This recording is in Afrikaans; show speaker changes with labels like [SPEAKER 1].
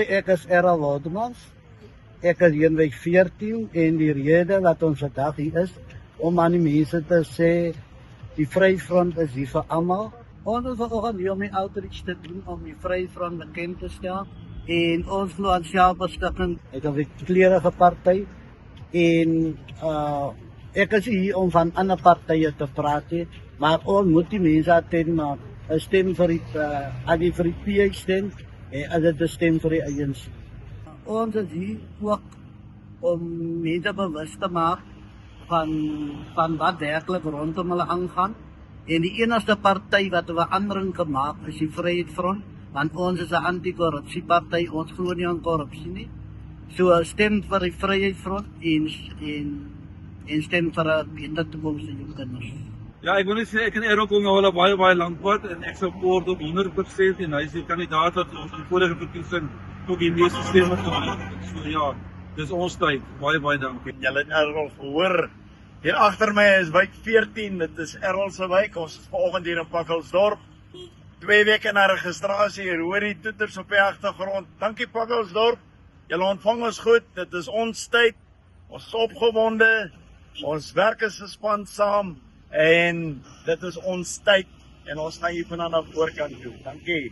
[SPEAKER 1] Ek is Errol Waldemans. Ek is heenweg 14 en die rede wat ons vandag hier is om aan die mense te sê die Vryheidsfront is hier vir almal. Ons is vanoggend hier om die outreach te doen om die Vryheidsfront bekend te stel en ons glo aan selfbestukking. Ek is 'n kleurige party en ek is hier om van ander partye te praat, maar ons moet die mense attent maak. 'n Stem vir die PH stem en as dit 'n stem vir die ANC. Ons is hier ook om mense bewus te maak van wat werklik rondom hulle aangaan. En die enigste party wat 'n verandering gemaak is die Vryheidsfront, want ons is 'n anti-korrupsieparty, ons glo nie aan korrupsie nie. So stem vir die Vryheidsfront en stem vir 'n beter toekoms vir jou kinders.
[SPEAKER 2] Ja, ek wil net sê ek en Errol kom nou al 'n baie lank pad en ek support op 100% en hy is die kandidaat wat ons die vorige verkiesing ook die meeste stemme gekry het. So ja, dis ons tyd. Baie dankie.
[SPEAKER 3] Julle het Errol gehoor. Hier agter my is wijk 14, dit is Errol se wijk. Ons is vanoggend hier in Pakkelsdorp. 2 weke na registrasie, hier hoor die toeters op die agtergrond. Dankie Pakkelsdorp. Julle ontvang ons goed. Dit is ons tyd. Ons is opgewonde. Ons werk as 'n span saam en dit is ons tyd en ons gaan hier vanaand na voorkant toe. Dankie.